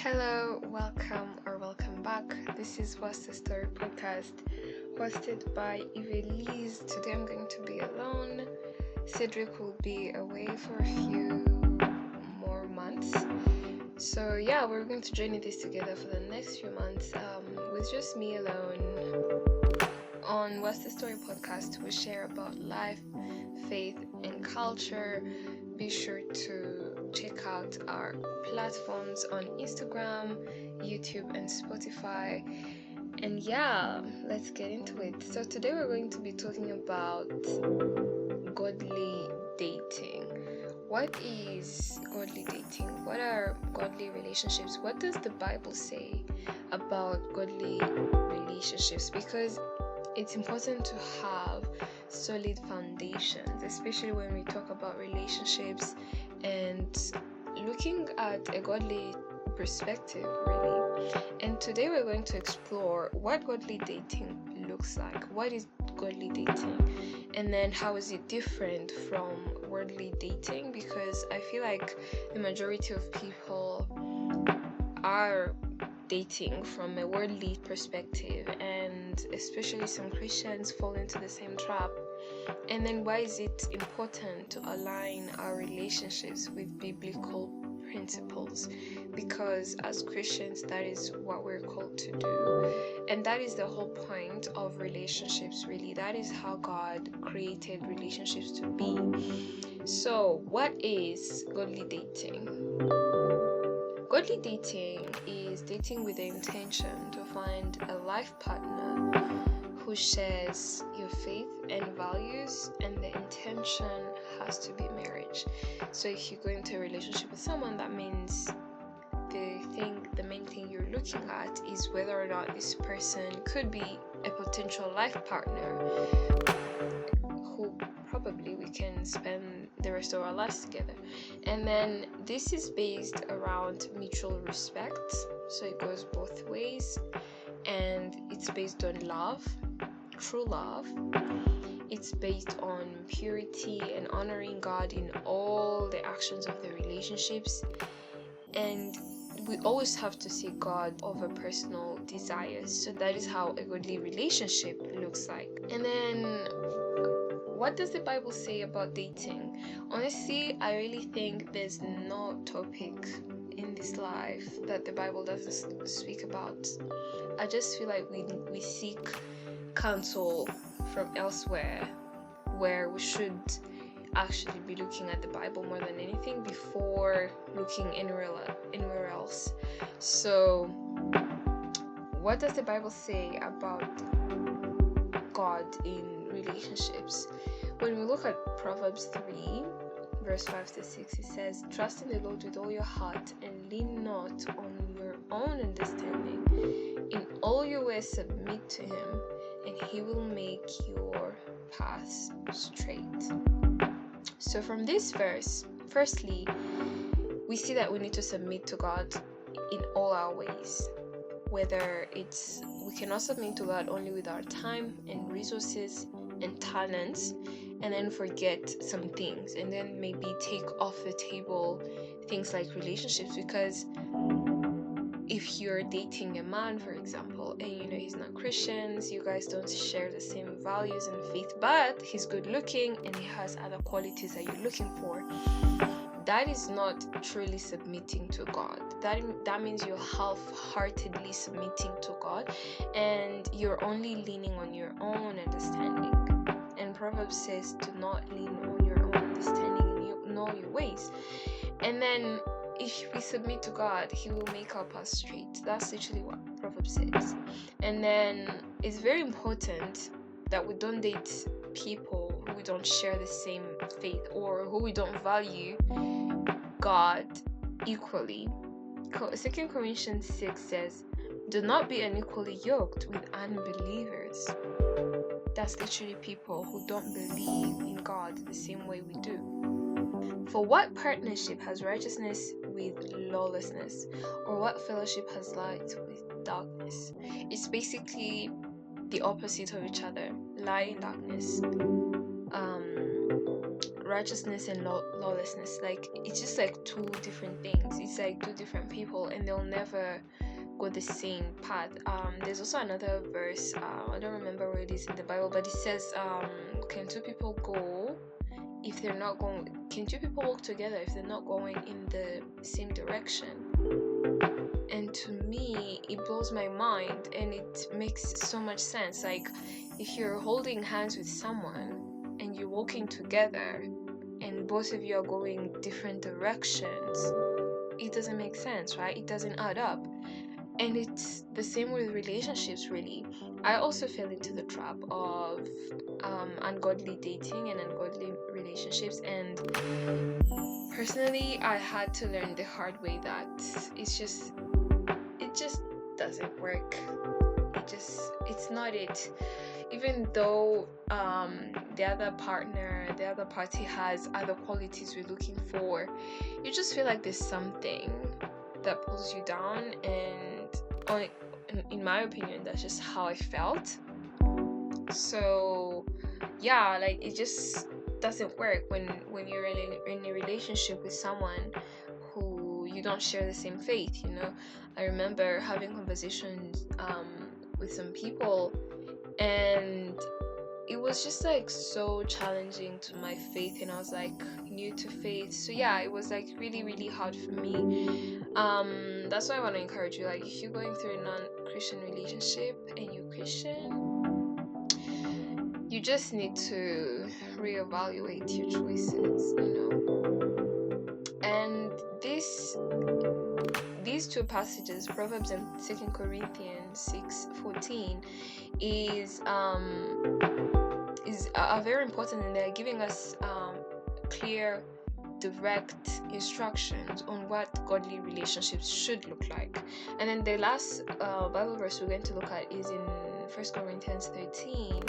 Hello, welcome back. This is What's the Story podcast, hosted by Evelise. Today I'm going to be alone. Cedric will be away for a few more months. So yeah, we're going to journey this together for the next few months with just me alone. On What's the Story podcast, we share about life, faith, and culture. Be sure to check out our platforms on Instagram, YouTube, and Spotify. And yeah, let's get into it. So today we're going to be talking about godly dating. What is godly dating? What are godly relationships? What does the Bible say about godly relationships? Because it's important to have solid foundations, especially when we talk about relationships and looking at a godly perspective, really. And today we're going to explore what godly dating looks like. What is godly dating? And then how is it different from worldly dating? Because I feel like the majority of people are dating from a worldly perspective, and especially some Christians fall into the same trap. And then why is it important to align our relationships with biblical principles? Because as Christians, that is what we're called to do, and that is the whole point of relationships, really. That is how God created relationships to be. So what is godly dating? Godly dating is dating with the intention to find a life partner who shares your faith and values, and the intention has to be marriage. So if you go into a relationship with someone, that means the main thing you're looking at is whether or not this person could be a potential life partner who probably we can spend the rest of our lives together. And then this is based around mutual respect, so it goes both ways, and it's based on love, true love. It's based on purity and honoring God in all the actions of the relationships, and we always have to see God over personal desires. So that is how a godly relationship looks like. And then what does the Bible say about dating? Honestly, I really think there's no topic in this life that the Bible doesn't speak about. I just feel like we seek counsel from elsewhere, where we should actually be looking at the Bible more than anything before looking anywhere else. So what does the Bible say about God in relationships? When we look at Proverbs 3 verse 5-6, it says, "Trust in the Lord with all your heart and lean not on your own understanding. In all your ways submit to him, and he will make your paths straight." So from this verse, firstly, we see that we need to submit to God in all our ways. Whether we cannot submit to God only with our time and resources and talents, and then forget some things, and then maybe take off the table things like relationships. Because if you're dating a man, for example, and he's not Christian, you guys don't share the same values and faith, but he's good looking and he has other qualities that you're looking for, that is not truly submitting to God. That means you're half-heartedly submitting to God, and you're only leaning on your own understanding. And Proverbs says, "Do not lean on your own understanding, and you know your ways." And then if we submit to God, he will make our path straight. That's literally what Proverbs says. And then it's very important that we don't date people who we don't share the same faith, or who we don't value God equally. 2 Corinthians 6 says, "Do not be unequally yoked with unbelievers." That's literally people who don't believe in God the same way we do. "For what partnership has righteousness with lawlessness? Or what fellowship has light with darkness?" It's basically the opposite of each other. Light and darkness. righteousness and lawlessness. Like, it's just like two different things. It's like two different people, and they'll never go the same path. There's also another verse, I don't remember where it is in the Bible, but it says, can two people walk together if they're not going in the same direction? And to me, it blows my mind, and it makes so much sense. Like, if you're holding hands with someone and you're walking together and both of you are going different directions, it doesn't make sense, right? It doesn't add up. And it's the same with relationships, really. I also fell into the trap of ungodly dating and ungodly relationships, and personally, I had to learn the hard way that it just doesn't work. It's not it. Even though the other party has other qualities we're looking for, you just feel like there's something that pulls you down. And in my opinion, that's just how I felt. So yeah, like, it just doesn't work when you're in a relationship with someone who you don't share the same faith. I remember having conversations with some people, and it was just like so challenging to my faith, and I was like new to faith. So yeah, it was like really, really hard for me. That's why I want to encourage you, like, if you're going through a non-Christian relationship and you're Christian, you just need to reevaluate your choices, And these two passages, Proverbs and 2 Corinthians 6:14, are very important, and they're giving us clear, direct instructions on what godly relationships should look like. And then the last Bible verse we're going to look at is in 1 Corinthians 13.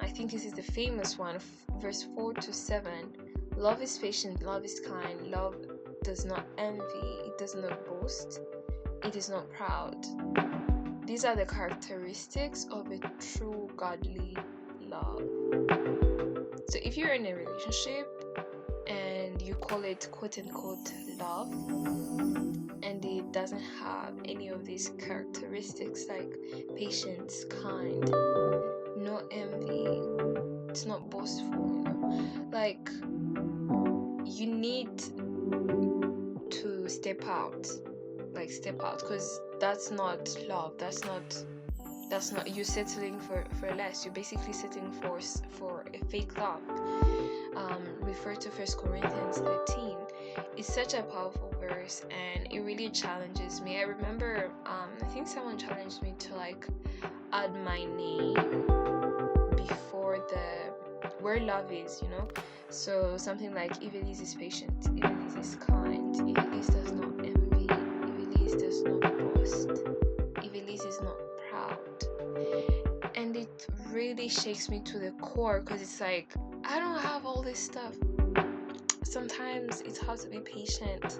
I think this is the famous one, verse 4-7. Love is patient, love is kind, love does not envy, it does not boast, it is not proud. These are the characteristics of a true godly love. So if you're in a relationship and you call it quote-unquote love, and it doesn't have any of these characteristics, like patience, kind, no envy, it's not boastful, like, you need to step out, because that's not love. That's not you settling for less. You're basically settling for a fake love. Refer to 1 Corinthians 13. It's such a powerful verse, and it really challenges me. I remember I think someone challenged me to like add my name before where love is, so something like, Evelise is patient, Evelise is kind, Evelise does not envy, Evelise does not boast, Evelise is not proud. And it really shakes me to the core, because it's like, I don't have all this stuff. Sometimes it's hard to be patient,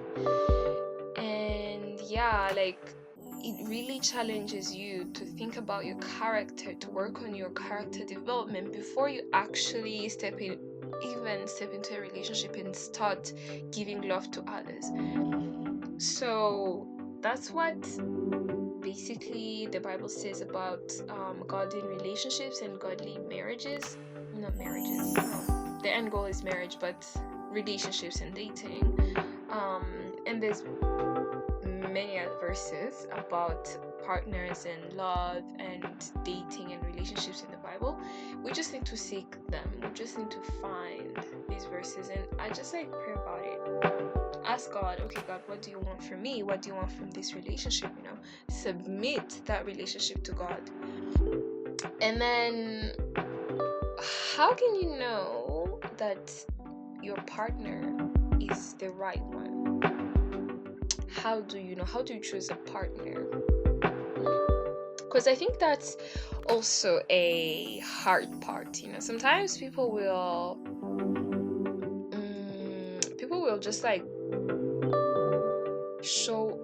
and yeah, like, it really challenges you to think about your character, to work on your character development before you actually step into a relationship and start giving love to others. So that's what basically the Bible says about godly relationships and godly marriages. Not marriages, no. The end goal is marriage, but relationships and dating. And there's many other verses about partners and love and dating and relationships in the Bible. We just need to seek them. We just need to find these verses, and I just like pray about it. Ask God, okay, God, what do you want from me? What do you want from this relationship? Submit that relationship to God. And then, how can you know that your partner is the right one? How do you know? How do you choose a partner? Because I think that's also a hard part. Sometimes people will just like show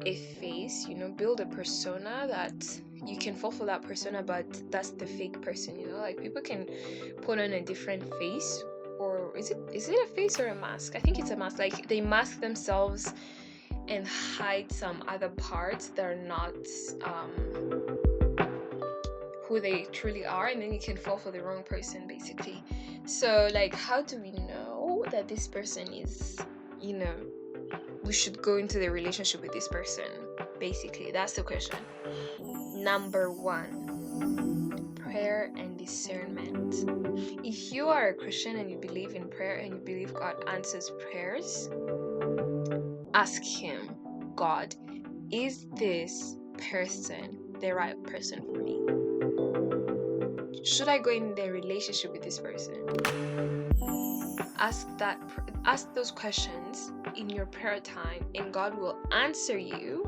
a face face, build a persona that you can fall for that persona, but that's the fake person, like people can put on a different face, or is it a face or a mask? I think it's a mask. Like they mask themselves and hide some other parts that are not who they truly are, and then you can fall for the wrong person basically. So like, how do we know that this person is, we should go into the relationship with this person? Basically, that's the question. Number 1, prayer and discernment. If you are a Christian and you believe in prayer and you believe God answers prayers, ask him, God, is this person the right person for me? Should I go in the relationship with this person? Ask those questions in your prayer time, and God will answer you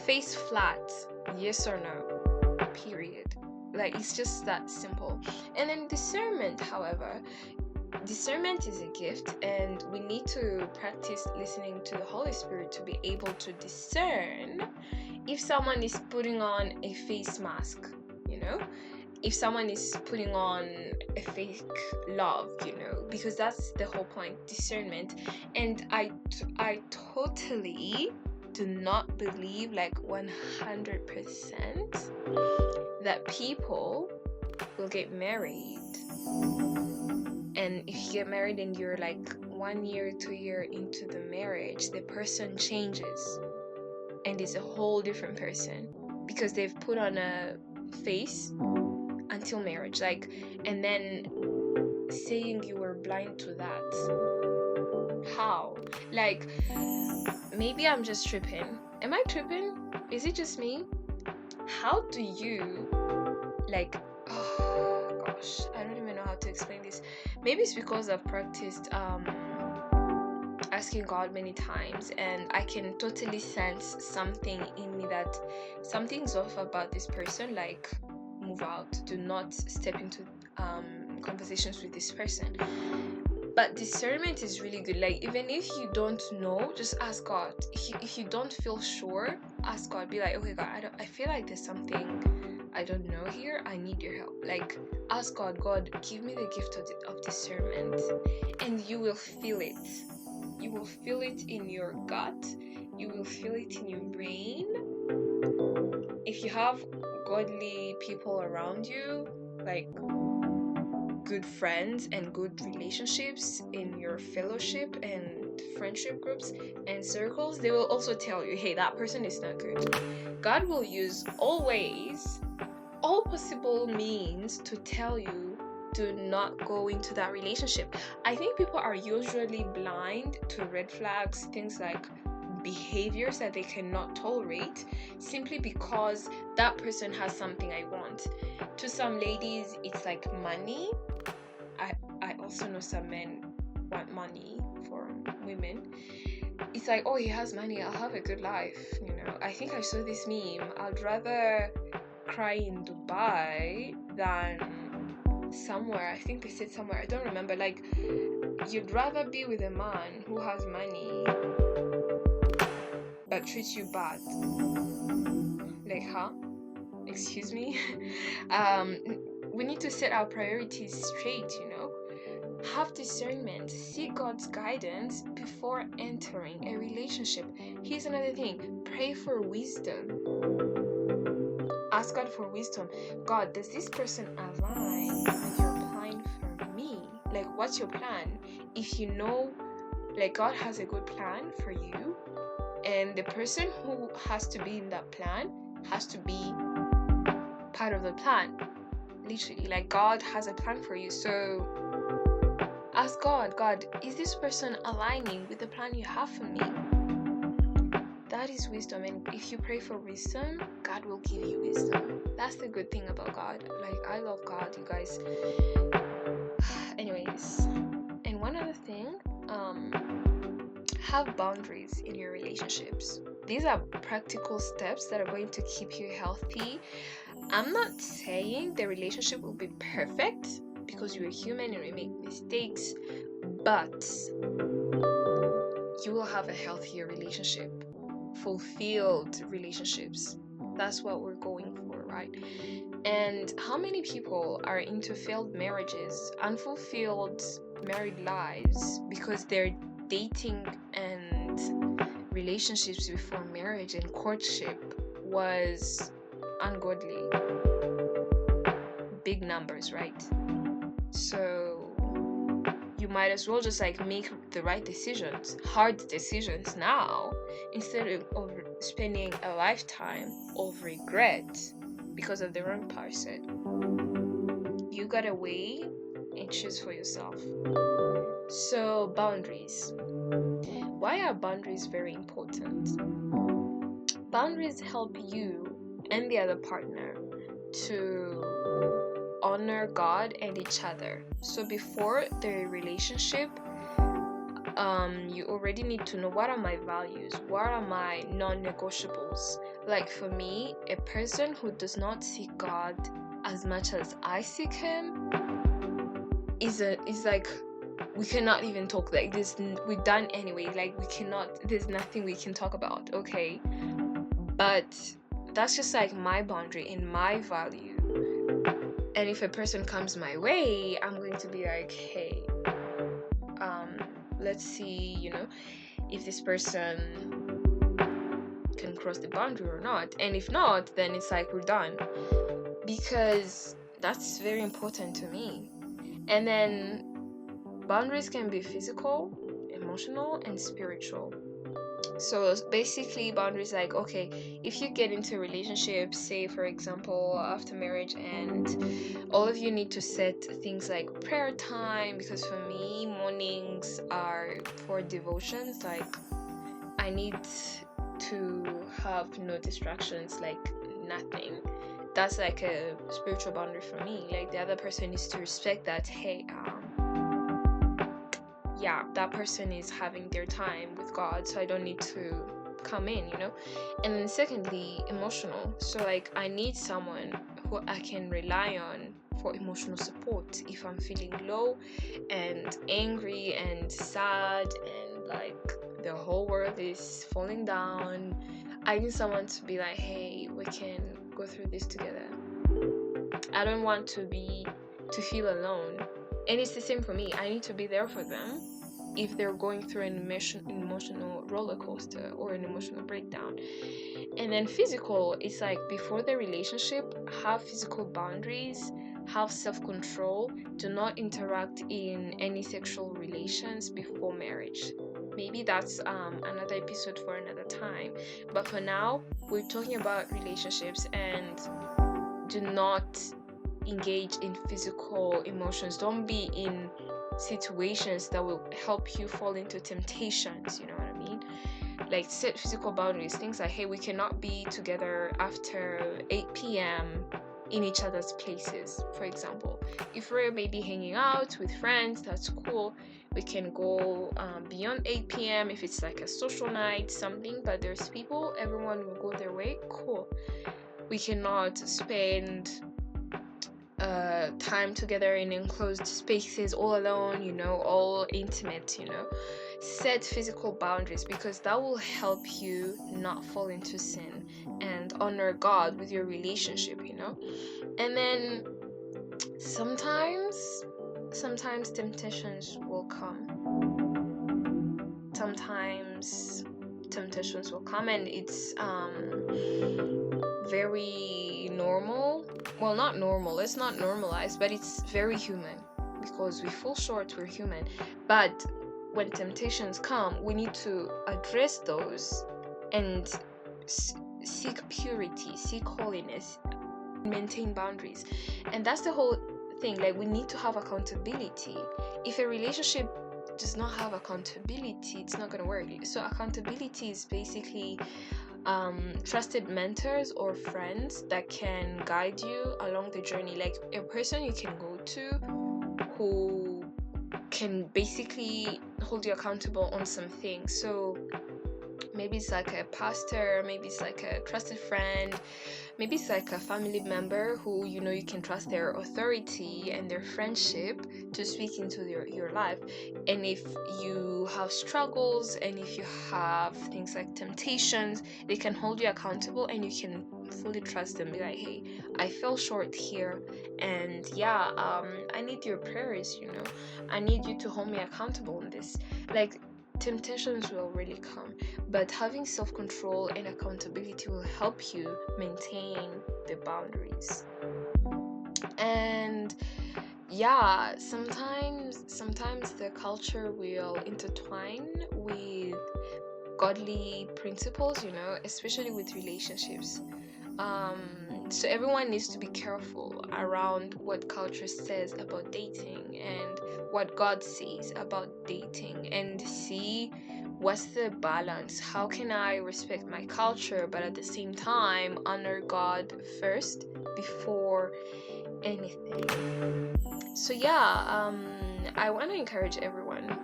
face flat, yes or no, period. Like, it's just that simple. And then discernment, however, discernment is a gift, and we need to practice listening to the Holy Spirit to be able to discern if someone is putting on a face mask, if someone is putting on a fake love, because that's the whole point, discernment. And I totally do not believe, like 100%, that people will get married, and if you get married and you're like 1 year, 2 year into the marriage, the person changes and is a whole different person because they've put on a face until marriage, like, and then saying you were blind to that. How? Like, maybe I'm just tripping. Am I tripping? Is it just me? How do you, like, oh gosh, I don't even know how to explain this. Maybe it's because I've practiced asking God many times, and I can totally sense something in me that something's off about this person. Like, move out, do not step into conversations with this person. But discernment is really good. Like, even if you don't know, just ask God. If you don't feel sure, ask God. Be like, okay, God, I feel like there's something I don't know here. I need your help. Like, ask God, give me the gift of discernment, and you will feel it. You will feel it in your gut. You will feel it in your brain. If you have godly people around you, like good friends and good relationships in your fellowship and friendship groups and circles, they will also tell you, hey, that person is not good. God will use all possible means to tell you, do not go into that relationship. I think people are usually blind to red flags, things like behaviors that they cannot tolerate, simply because that person has something I want. To some ladies, it's like money. I also know some men want money from women. It's like, oh, he has money, I'll have a good life. I think I saw this meme. I'd rather cry in Dubai than somewhere. I think they said somewhere, I don't remember. Like, you'd rather be with a man who has money but treats you bad. Like, huh? Excuse me? We need to set our priorities straight, Have discernment. Seek God's guidance before entering a relationship. Here's another thing. Pray for wisdom. Ask God for wisdom. God, does this person align with your plan for me? Like, what's your plan? If you know, like, God has a good plan for you, and the person who has to be in that plan has to be part of the plan. Literally, like, God has a plan for you. So ask God, is this person aligning with the plan you have for me? That is wisdom. And if you pray for wisdom, God will give you wisdom. That's the good thing about God. Like, I love God, you guys. Anyways, and one other thing, have boundaries in your relationships. These are practical steps that are going to keep you healthy. I'm not saying the relationship will be perfect, because you're human and we make mistakes, but you will have a healthier relationship. fulfilled relationships. That's what we're going for, right? And how many people are into failed marriages, unfulfilled married lives, because they're dating and relationships before marriage and courtship was ungodly? Big numbers, right? So you might as well just like make the right decisions, hard decisions now, instead of spending a lifetime of regret because of the wrong person. You gotta weigh and choose for yourself. So boundaries. Why are boundaries very important? Boundaries help you and the other partner to honor God and each other. So before the relationship, you already need to know, what are my values, what are my non-negotiables. Like for me, a person who does not seek God as much as I seek him is like, we cannot even talk. Like this, we're done anyway. Like we cannot, there's nothing we can talk about, okay? But that's just like my boundary and my value. And if a person comes my way, I'm going to be like, hey, let's see, if this person can cross the boundary or not. And if not, then it's like we're done, because that's very important to me. And then boundaries can be physical, emotional, and spiritual. So basically, boundaries like, okay, if you get into a relationship, say for example after marriage, and all of you need to set things like prayer time, because for me mornings are for devotions. Like I need to have no distractions, like nothing. That's like a spiritual boundary for me. Like the other person needs to respect that, hey, yeah, that person is having their time with God, so I don't need to come in, And then secondly, emotional. So like I need someone who I can rely on for emotional support if I'm feeling low and angry and sad and like the whole world is falling down. I need someone to be like, hey, we can go through this together. I don't want to feel alone. And it's the same for me. I need to be there for them if they're going through an emotional roller coaster or an emotional breakdown. And then physical, it's like before the relationship, have physical boundaries, have self-control, do not interact in any sexual relations before marriage. Maybe that's another episode for another time. But for now, we're talking about relationships, and do not engage in physical emotions. Don't be in situations that will help you fall into temptations, you know what I mean? Like set physical boundaries, things like, hey, we cannot be together after 8 p.m. in each other's places. For example, if we're maybe hanging out with friends, that's cool. We can go beyond 8 p.m. if it's like a social night, something, but there's people, everyone will go their way, cool. We cannot spend time together in enclosed spaces all alone, all intimate. Set physical boundaries, because that will help you not fall into sin and honor God with your relationship. And then sometimes temptations will come. And it's very normal. Well, not normal, let's not normalize, but it's very human, because we fall short, we're human. But when temptations come, we need to address those and seek purity, seek holiness, maintain boundaries. And that's the whole thing. Like, we need to have accountability. If a relationship does not have accountability, it's not going to work. So accountability is basically trusted mentors or friends that can guide you along the journey. Like a person you can go to who can basically hold you accountable on some things. So Maybe it's like a pastor, maybe it's like a trusted friend, maybe it's like a family member who you know you can trust their authority and their friendship to speak into your life. And if you have struggles and if you have things like temptations, they can hold you accountable and you can fully trust them. Be like, hey, I fell short here, and yeah, I need your prayers, you know, I need you to hold me accountable in this. Like, temptations will really come, but having self-control and accountability will help you maintain the boundaries. And yeah, sometimes the culture will intertwine with godly principles, you know, especially with relationships. So everyone needs to be careful around what culture says about dating and what God says about dating, and see what's the balance. How can I respect my culture but at the same time honor God first before anything? So yeah, I want to encourage everyone,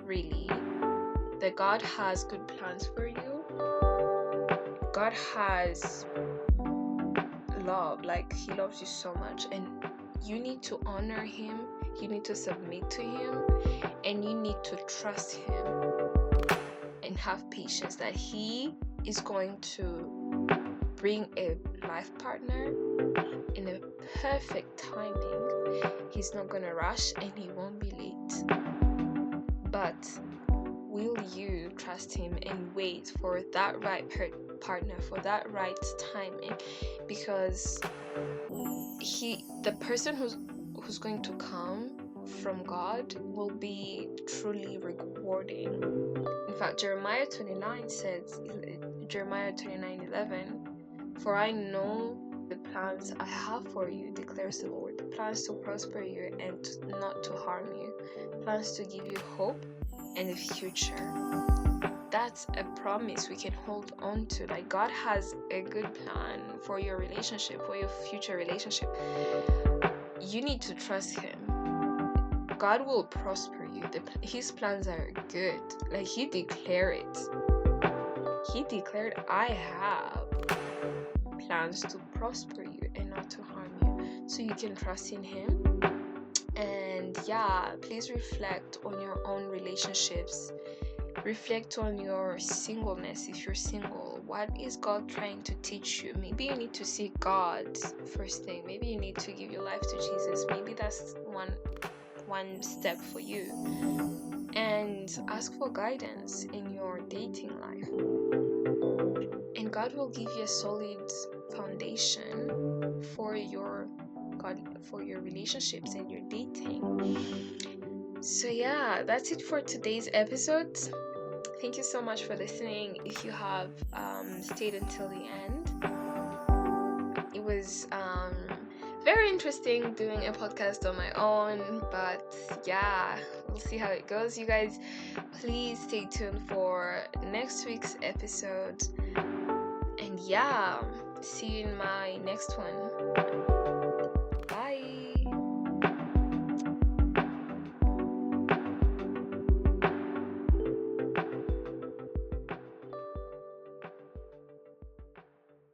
really, that God has good plans for you. God has love, like he loves you so much, and you need to honor him, you need to submit to him, and you need to trust him and have patience that he is going to bring a life partner in a perfect timing. He's not gonna rush and he won't be late. But will you trust him and wait for that right partner, for that right timing? Because the person who's going to come from God will be truly rewarding. In fact, Jeremiah 29:11, for I know the plans I have for you, declares the Lord, plans to prosper you and not to harm you, plans to give you hope and a future. That's a promise we can hold on to. Like, God has a good plan for your relationship, for your future relationship. You need to trust him. God will prosper you. His plans are good. Like, he declared it. He declared, I have plans to prosper you and not to harm you. So you can trust in him. And yeah, please reflect on your own relationships. Reflect on your singleness. If you're single, what is God trying to teach you? Maybe you need to seek God first thing. Maybe you need to give your life to Jesus. Maybe that's one step for you. And ask for guidance in your dating life. And God will give you a solid foundation for your relationships and your dating. So yeah, that's it for today's episode. Thank you so much for listening. If you have stayed until the end, it was very interesting doing a podcast on my own, but yeah, we'll see how it goes. You guys, please stay tuned for next week's episode, and yeah, see you in my next one.